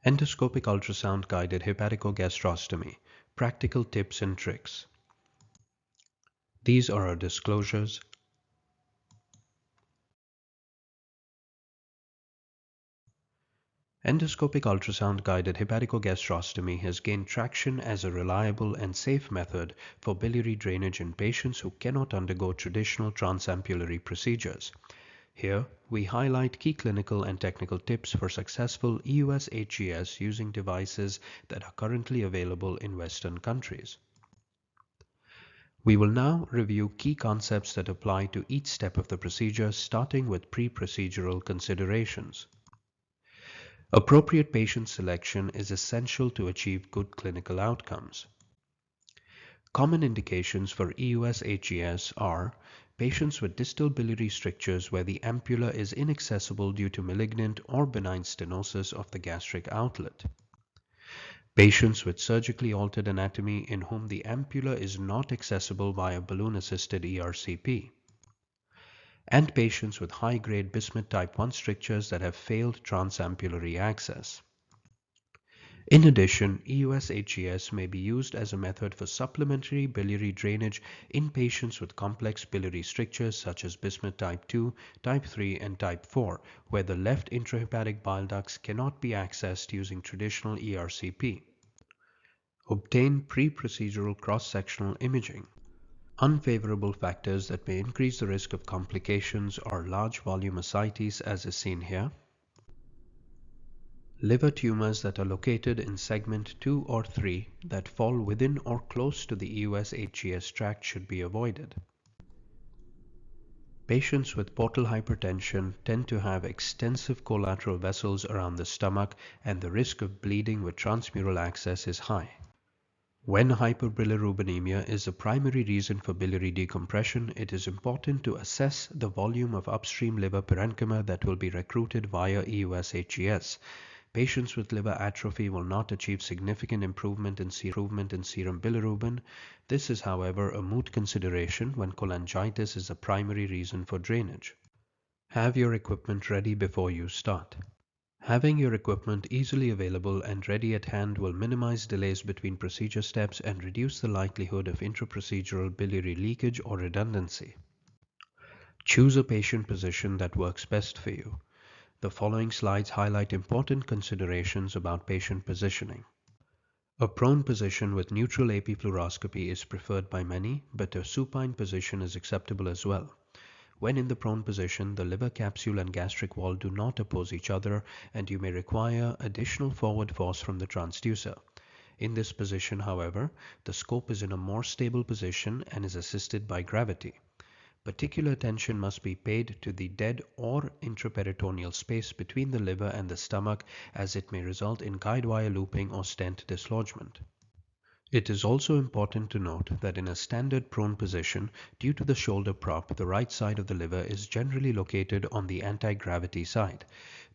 Endoscopic ultrasound-guided hepaticogastrostomy, practical tips and tricks. These are our disclosures. Endoscopic ultrasound-guided hepaticogastrostomy has gained traction as a reliable and safe method for biliary drainage in patients who cannot undergo traditional transampullary procedures. Here, we highlight key clinical and technical tips for successful EUS-HGS using devices that are currently available in Western countries. We will now review key concepts that apply to each step of the procedure, starting with pre-procedural considerations. Appropriate patient selection is essential to achieve good clinical outcomes. Common indications for EUS-HGS are patients with distal biliary strictures where the ampulla is inaccessible due to malignant or benign stenosis of the gastric outlet. Patients with surgically altered anatomy in whom the ampulla is not accessible via balloon-assisted ERCP. And patients with high-grade bismuth type 1 strictures that have failed transampullary access. In addition, EUS-HGS may be used as a method for supplementary biliary drainage in patients with complex biliary strictures such as bismuth type 2, type 3, and type 4, where the left intrahepatic bile ducts cannot be accessed using traditional ERCP. Obtain pre-procedural cross-sectional imaging. Unfavorable factors that may increase the risk of complications are large volume ascites, as is seen here. Liver tumors that are located in segment 2 or 3 that fall within or close to the EUS-HGS tract should be avoided. Patients with portal hypertension tend to have extensive collateral vessels around the stomach, and the risk of bleeding with transmural access is high. When hyperbilirubinemia is the primary reason for biliary decompression, it is important to assess the volume of upstream liver parenchyma that will be recruited via EUS-HGS. Patients with liver atrophy will not achieve significant improvement in serum bilirubin. This is, however, a moot consideration when cholangitis is the primary reason for drainage. Have your equipment ready before you start. Having your equipment easily available and ready at hand will minimize delays between procedure steps and reduce the likelihood of intraprocedural biliary leakage or redundancy. Choose a patient position that works best for you. The following slides highlight important considerations about patient positioning. A prone position with neutral AP fluoroscopy is preferred by many, but a supine position is acceptable as well. When in the prone position, the liver capsule and gastric wall do not oppose each other, and you may require additional forward force from the transducer. In this position, however, the scope is in a more stable position and is assisted by gravity. Particular attention must be paid to the dead or intraperitoneal space between the liver and the stomach, as it may result in guide wire looping or stent dislodgement. It is also important to note that in a standard prone position, due to the shoulder prop, the right side of the liver is generally located on the anti-gravity side.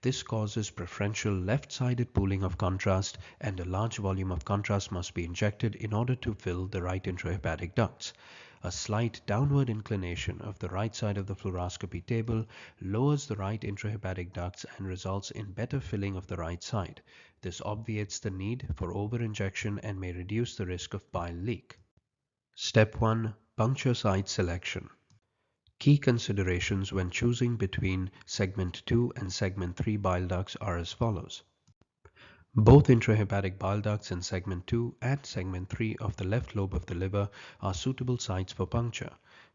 This causes preferential left-sided pooling of contrast, and a large volume of contrast must be injected in order to fill the right intrahepatic ducts. A slight downward inclination of the right side of the fluoroscopy table lowers the right intrahepatic ducts and results in better filling of the right side. This obviates the need for over-injection and may reduce the risk of bile leak. Step 1. Puncture site selection. Key considerations when choosing between segment 2 and segment 3 bile ducts are as follows. Both intrahepatic bile ducts in segment 2 and segment 3 of the left lobe of the liver are suitable sites for puncture.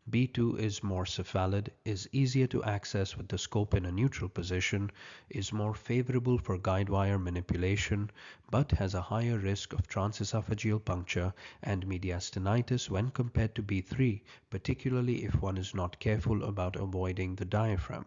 B2 is more cephalid, is easier to access with the scope in a neutral position, is more favorable for guide wire manipulation, but has a higher risk of transesophageal puncture and mediastinitis when compared to B3, particularly if one is not careful about avoiding the diaphragm.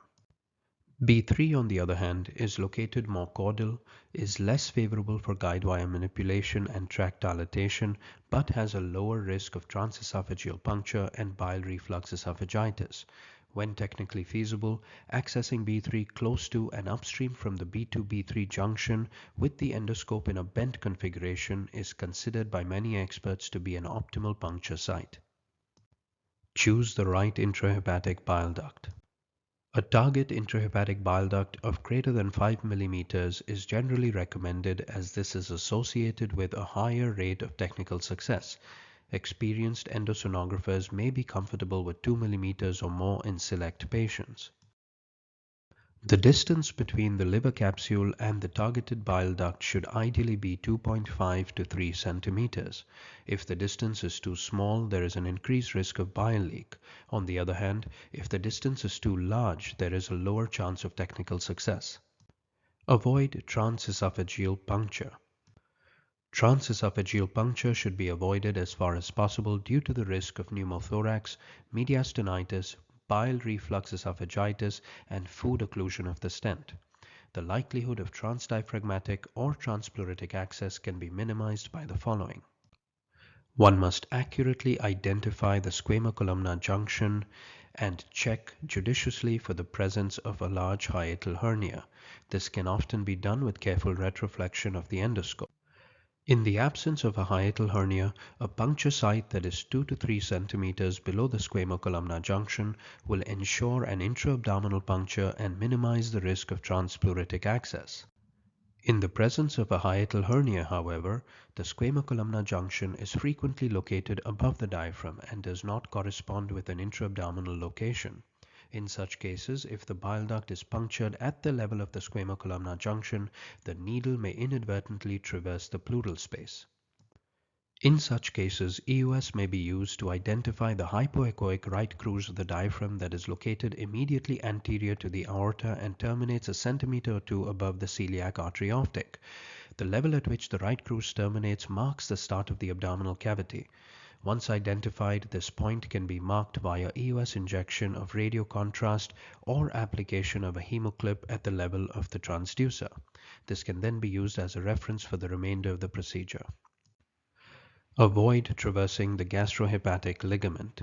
B3, on the other hand, is located more caudal, is less favorable for guide wire manipulation and tract dilatation, but has a lower risk of transesophageal puncture and bile reflux esophagitis. When technically feasible, accessing B3 close to and upstream from the B2-B3 junction with the endoscope in a bent configuration is considered by many experts to be an optimal puncture site. Choose the right intrahepatic bile duct. A target intrahepatic bile duct of greater than 5 millimeters is generally recommended as this is associated with a higher rate of technical success. Experienced endosonographers may be comfortable with 2 millimeters or more in select patients. The distance between the liver capsule and the targeted bile duct should ideally be 2.5 to 3 centimeters. If the distance is too small, there is an increased risk of bile leak. On the other hand, if the distance is too large, there is a lower chance of technical success. Avoid transesophageal puncture. Transesophageal puncture should be avoided as far as possible due to the risk of pneumothorax, mediastinitis, bile reflux esophagitis, and food occlusion of the stent. The likelihood of transdiaphragmatic or transpleuritic access can be minimized by the following. One must accurately identify the squamocolumnar junction and check judiciously for the presence of a large hiatal hernia. This can often be done with careful retroflexion of the endoscope. In the absence of a hiatal hernia, a puncture site that is 2 to 3 centimeters below the squamocolumnar junction will ensure an intra-abdominal puncture and minimize the risk of transpleuritic access. In the presence of a hiatal hernia, however, the squamocolumnar junction is frequently located above the diaphragm and does not correspond with an intra-abdominal location. In such cases, if the bile duct is punctured at the level of the squamocolumnar junction, the needle may inadvertently traverse the pleural space. In such cases, EUS may be used to identify the hypoechoic right cruise of the diaphragm that is located immediately anterior to the aorta and terminates a centimeter or two above the celiac artery optic. The level at which the right cruise terminates marks the start of the abdominal cavity. Once identified, this point can be marked via EUS injection of radiocontrast or application of a hemoclip at the level of the transducer. This can then be used as a reference for the remainder of the procedure. Avoid traversing the gastrohepatic ligament.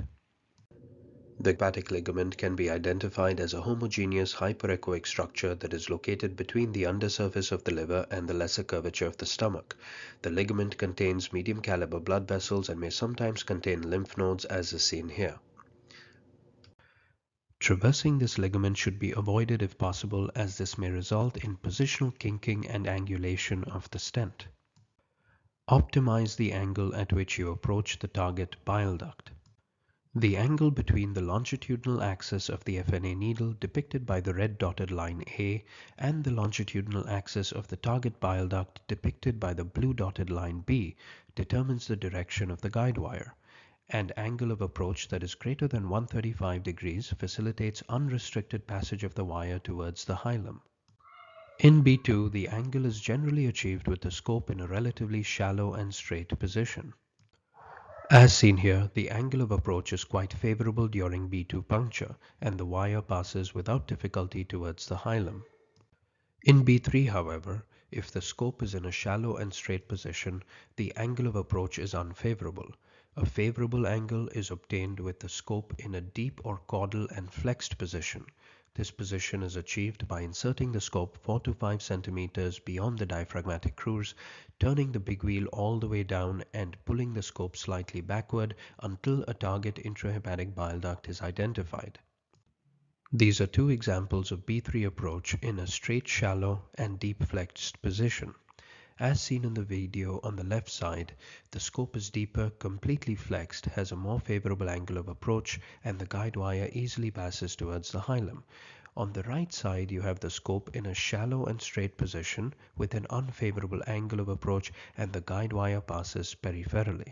The hepatic ligament can be identified as a homogeneous hyperechoic structure that is located between the undersurface of the liver and the lesser curvature of the stomach. The ligament contains medium caliber blood vessels and may sometimes contain lymph nodes, as is seen here. Traversing this ligament should be avoided if possible, as this may result in positional kinking and angulation of the stent. Optimize the angle at which you approach the target bile duct. The angle between the longitudinal axis of the FNA needle, depicted by the red dotted line A, and the longitudinal axis of the target bile duct, depicted by the blue dotted line B, determines the direction of the guide wire. An angle of approach that is greater than 135 degrees facilitates unrestricted passage of the wire towards the hilum. In B2, the angle is generally achieved with the scope in a relatively shallow and straight position. As seen here, the angle of approach is quite favorable during B2 puncture, and the wire passes without difficulty towards the hilum. In B3, however, if the scope is in a shallow and straight position, the angle of approach is unfavorable. A favorable angle is obtained with the scope in a deep or caudal and flexed position. This position is achieved by inserting the scope 4 to 5 centimeters beyond the diaphragmatic cruise, turning the big wheel all the way down and pulling the scope slightly backward until a target intrahepatic bile duct is identified. These are two examples of B3 approach in a straight, shallow, and deep flexed position. As seen in the video on the left side, the scope is deeper, completely flexed, has a more favorable angle of approach, and the guide wire easily passes towards the hilum. On the right side, you have the scope in a shallow and straight position with an unfavorable angle of approach, and the guide wire passes peripherally.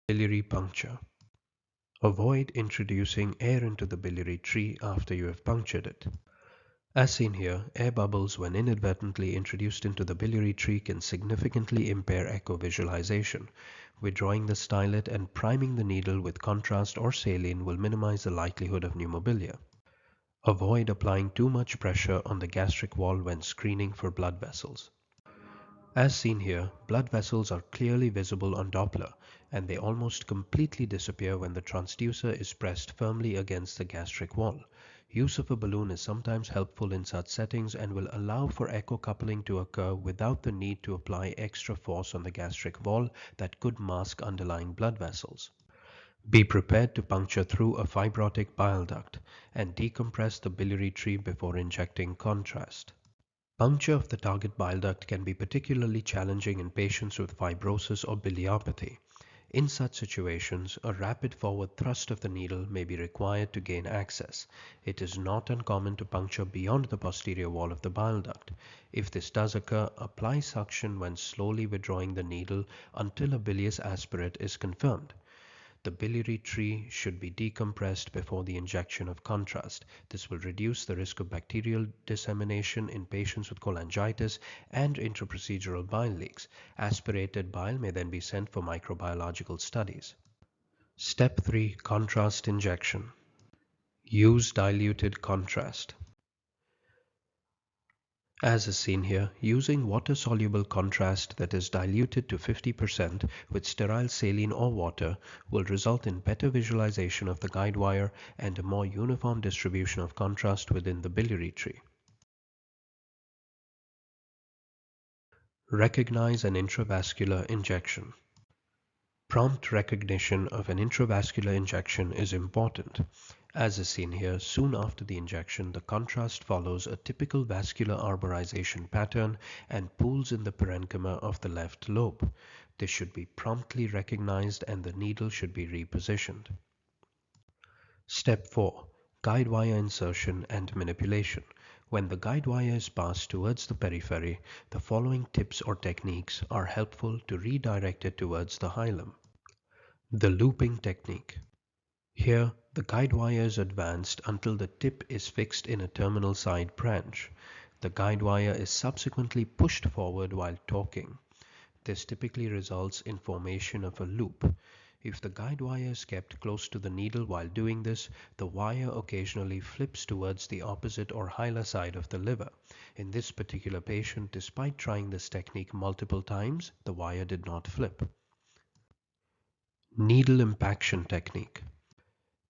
Biliary puncture. Avoid introducing air into the biliary tree after you have punctured it. As seen here, air bubbles when inadvertently introduced into the biliary tree can significantly impair echo visualization. Withdrawing the stylet and priming the needle with contrast or saline will minimize the likelihood of pneumobilia. Avoid applying too much pressure on the gastric wall when screening for blood vessels. As seen here, blood vessels are clearly visible on Doppler, and they almost completely disappear when the transducer is pressed firmly against the gastric wall. Use of a balloon is sometimes helpful in such settings and will allow for echo coupling to occur without the need to apply extra force on the gastric wall that could mask underlying blood vessels. Be prepared to puncture through a fibrotic bile duct and decompress the biliary tree before injecting contrast. Puncture of the target bile duct can be particularly challenging in patients with fibrosis or biliopathy. In such situations, a rapid forward thrust of the needle may be required to gain access. It is not uncommon to puncture beyond the posterior wall of the bile duct. If this does occur, apply suction when slowly withdrawing the needle until a bilious aspirate is confirmed. The biliary tree should be decompressed before the injection of contrast. This will reduce the risk of bacterial dissemination in patients with cholangitis and intraprocedural bile leaks. Aspirated bile may then be sent for microbiological studies. Step 3. Contrast injection. Use diluted contrast. As is seen here, using water-soluble contrast that is diluted to 50% with sterile saline or water will result in better visualization of the guide wire and a more uniform distribution of contrast within the biliary tree. Recognize an intravascular injection. Prompt recognition of an intravascular injection is important. As is seen here, soon after the injection, the contrast follows a typical vascular arborization pattern and pools in the parenchyma of the left lobe. This should be promptly recognized and the needle should be repositioned. Step 4. Guide wire insertion and manipulation. When the guide wire is passed towards the periphery, the following tips or techniques are helpful to redirect it towards the hilum. The looping technique. Here, the guide wire is advanced until the tip is fixed in a terminal side branch. The guide wire is subsequently pushed forward while torquing. This typically results in formation of a loop. If the guide wire is kept close to the needle while doing this, the wire occasionally flips towards the opposite or hilar side of the liver. In this particular patient, despite trying this technique multiple times, the wire did not flip. Needle impaction technique.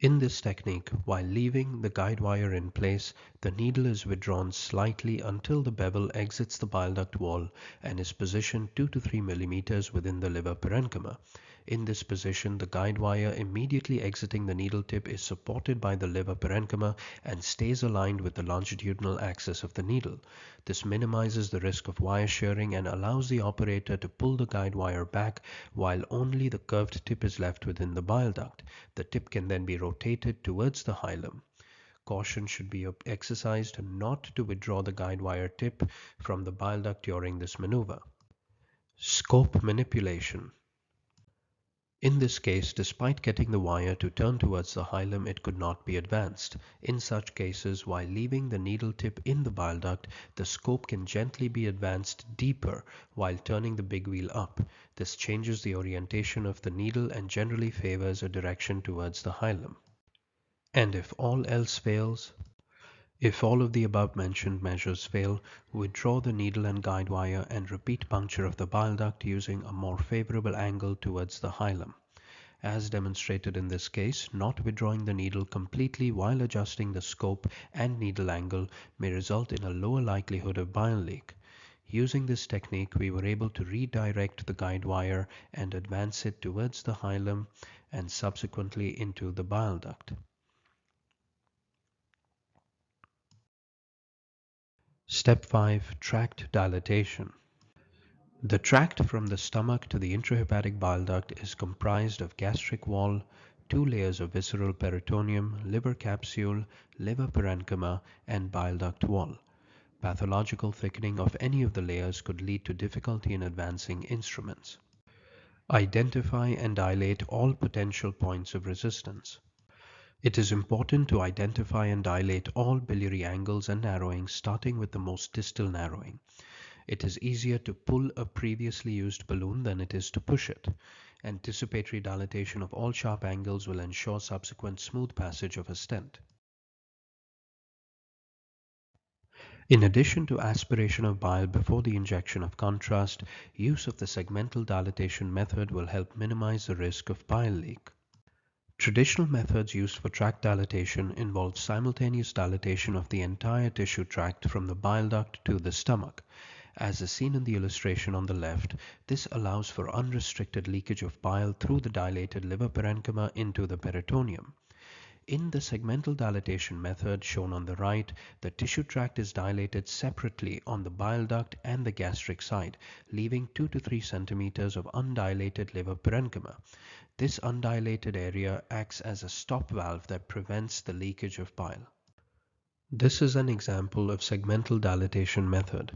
In this technique, while leaving the guide wire in place, the needle is withdrawn slightly until the bevel exits the bile duct wall and is positioned 2 to 3 millimeters within the liver parenchyma. In this position, the guide wire immediately exiting the needle tip is supported by the liver parenchyma and stays aligned with the longitudinal axis of the needle. This minimizes the risk of wire shearing and allows the operator to pull the guide wire back while only the curved tip is left within the bile duct. The tip can then be rotated towards the hilum. Caution should be exercised not to withdraw the guide wire tip from the bile duct during this maneuver. Scope manipulation. In this case, despite getting the wire to turn towards the hilum, it could not be advanced. In such cases, while leaving the needle tip in the bile duct, the scope can gently be advanced deeper while turning the big wheel up. This changes the orientation of the needle and generally favors a direction towards the hilum. And if all else fails, if all of the above mentioned measures fail, withdraw the needle and guide wire and repeat puncture of the bile duct using a more favorable angle towards the hilum. As demonstrated in this case, not withdrawing the needle completely while adjusting the scope and needle angle may result in a lower likelihood of bile leak. Using this technique, we were able to redirect the guide wire and advance it towards the hilum and subsequently into the bile duct. Step 5. Tract dilatation. The tract from the stomach to the intrahepatic bile duct is comprised of gastric wall, 2 layers of visceral peritoneum, liver capsule, liver parenchyma, and bile duct wall. Pathological thickening of any of the layers could lead to difficulty in advancing instruments. Identify and dilate all potential points of resistance. It is important to identify and dilate all biliary angles and narrowings, starting with the most distal narrowing. It is easier to pull a previously used balloon than it is to push it. Anticipatory dilatation of all sharp angles will ensure subsequent smooth passage of a stent. In addition to aspiration of bile before the injection of contrast, use of the segmental dilatation method will help minimize the risk of bile leak. Traditional methods used for tract dilatation involve simultaneous dilatation of the entire tissue tract from the bile duct to the stomach. As is seen in the illustration on the left, this allows for unrestricted leakage of bile through the dilated liver parenchyma into the peritoneum. In the segmental dilatation method shown on the right, the tissue tract is dilated separately on the bile duct and the gastric side, leaving 2 to 3 centimeters of undilated liver parenchyma. This undilated area acts as a stop valve that prevents the leakage of bile. This is an example of segmental dilatation method.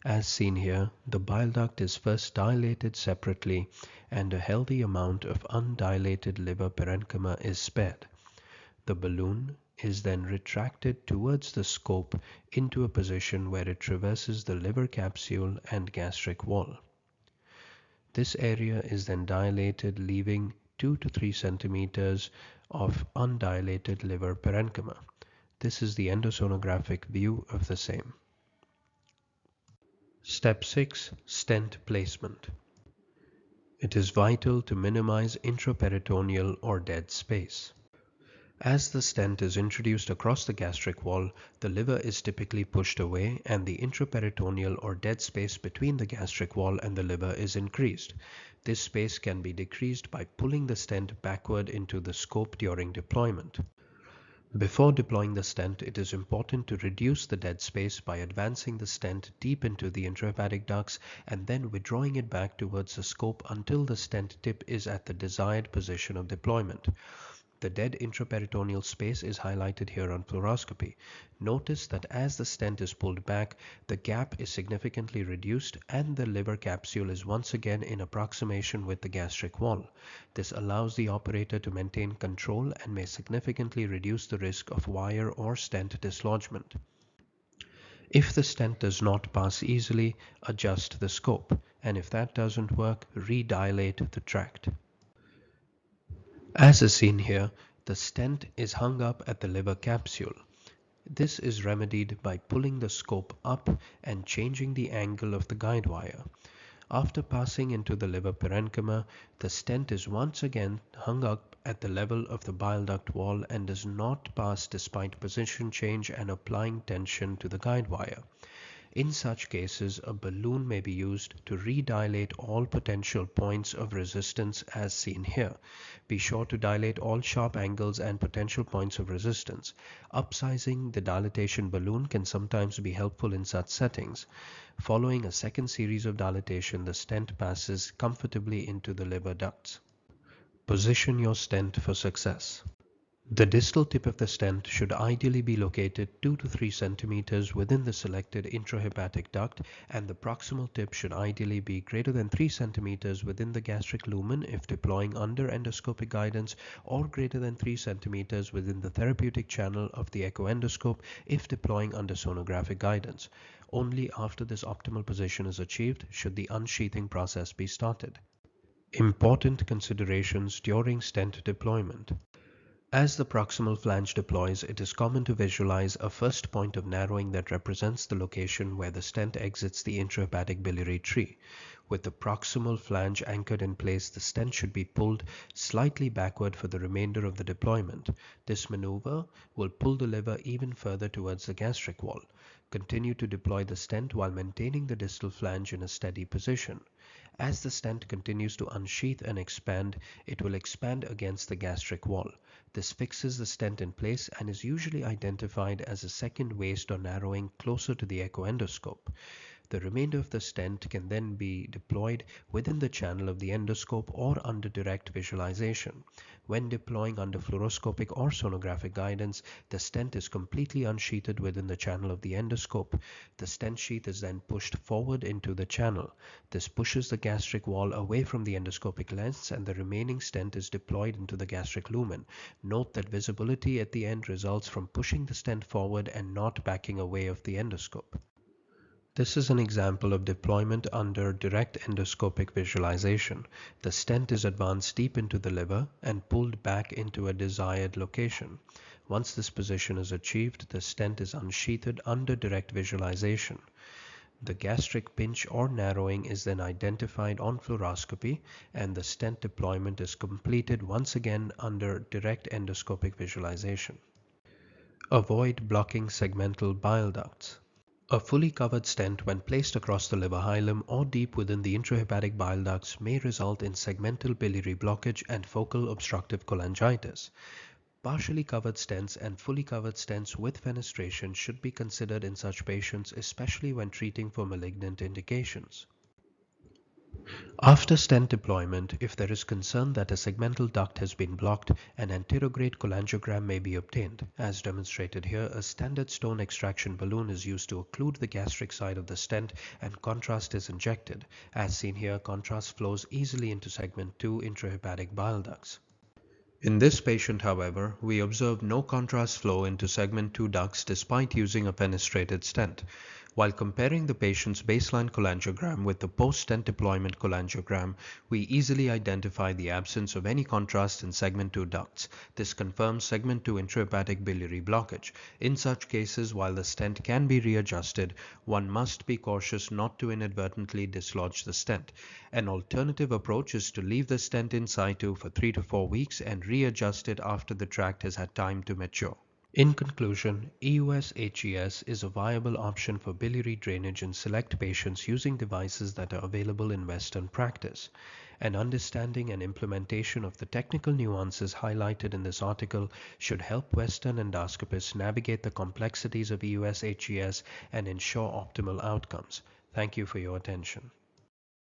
As seen here, the bile duct is first dilated separately and a healthy amount of undilated liver parenchyma is spared. The balloon is then retracted towards the scope into a position where it traverses the liver capsule and gastric wall. This area is then dilated, leaving 2 to 3 centimeters of undilated liver parenchyma. This is the endosonographic view of the same. Step 6. Stent placement. It is vital to minimize intraperitoneal or dead space. As the stent is introduced across the gastric wall, the liver is typically pushed away and the intraperitoneal or dead space between the gastric wall and the liver is increased. This space can be decreased by pulling the stent backward into the scope during deployment. Before deploying the stent, it is important to reduce the dead space by advancing the stent deep into the intrahepatic ducts and then withdrawing it back towards the scope until the stent tip is at the desired position of deployment. The dead intraperitoneal space is highlighted here on fluoroscopy. Notice that as the stent is pulled back, the gap is significantly reduced and the liver capsule is once again in approximation with the gastric wall. This allows the operator to maintain control and may significantly reduce the risk of wire or stent dislodgement. If the stent does not pass easily, adjust the scope, and if that doesn't work, redilate the tract. As is seen here, the stent is hung up at the liver capsule. This is remedied by pulling the scope up and changing the angle of the guide wire. After passing into the liver parenchyma, the stent is once again hung up at the level of the bile duct wall and does not pass despite position change and applying tension to the guide wire. In such cases, a balloon may be used to redilate all potential points of resistance as seen here. Be sure to dilate all sharp angles and potential points of resistance. Upsizing the dilatation balloon can sometimes be helpful in such settings. Following a second series of dilatation, the stent passes comfortably into the liver ducts. Position your stent for success. The distal tip of the stent should ideally be located 2 to 3 centimeters within the selected intrahepatic duct, and the proximal tip should ideally be greater than 3 centimeters within the gastric lumen if deploying under endoscopic guidance, or greater than 3 centimeters within the therapeutic channel of the echoendoscope if deploying under sonographic guidance. Only after this optimal position is achieved should the unsheathing process be started. Important considerations during stent deployment. As the proximal flange deploys, it is common to visualize a first point of narrowing that represents the location where the stent exits the intrahepatic biliary tree. With the proximal flange anchored in place, the stent should be pulled slightly backward for the remainder of the deployment. This maneuver will pull the liver even further towards the gastric wall. Continue to deploy the stent while maintaining the distal flange in a steady position. As the stent continues to unsheath and expand, it will expand against the gastric wall. This fixes the stent in place and is usually identified as a second waist or narrowing closer to the echoendoscope. The remainder of the stent can then be deployed within the channel of the endoscope or under direct visualization. When deploying under fluoroscopic or sonographic guidance, the stent is completely unsheathed within the channel of the endoscope. The stent sheath is then pushed forward into the channel. This pushes the gastric wall away from the endoscopic lens and the remaining stent is deployed into the gastric lumen. Note that visibility at the end results from pushing the stent forward and not backing away of the endoscope. This is an example of deployment under direct endoscopic visualization. The stent is advanced deep into the liver and pulled back into a desired location. Once this position is achieved, the stent is unsheathed under direct visualization. The gastric pinch or narrowing is then identified on fluoroscopy and the stent deployment is completed once again under direct endoscopic visualization. Avoid blocking segmental bile ducts. A fully covered stent, when placed across the liver hilum or deep within the intrahepatic bile ducts, may result in segmental biliary blockage and focal obstructive cholangitis. Partially covered stents and fully covered stents with fenestration should be considered in such patients, especially when treating for malignant indications. After stent deployment, if there is concern that a segmental duct has been blocked, an anterograde cholangiogram may be obtained. As demonstrated here, a standard stone extraction balloon is used to occlude the gastric side of the stent and contrast is injected. As seen here, contrast flows easily into segment 2 intrahepatic bile ducts. In this patient, however, we observed no contrast flow into segment 2 ducts despite using a fenestrated stent. While comparing the patient's baseline cholangiogram with the post-stent deployment cholangiogram, we easily identify the absence of any contrast in segment 2 ducts. This confirms segment 2 intrahepatic biliary blockage. In such cases, while the stent can be readjusted, one must be cautious not to inadvertently dislodge the stent. An alternative approach is to leave the stent in situ for 3 to 4 weeks and readjust it after the tract has had time to mature. In conclusion, EUS-HES is a viable option for biliary drainage in select patients using devices that are available in Western practice. An understanding and implementation of the technical nuances highlighted in this article should help Western endoscopists navigate the complexities of EUS-HES and ensure optimal outcomes. Thank you for your attention.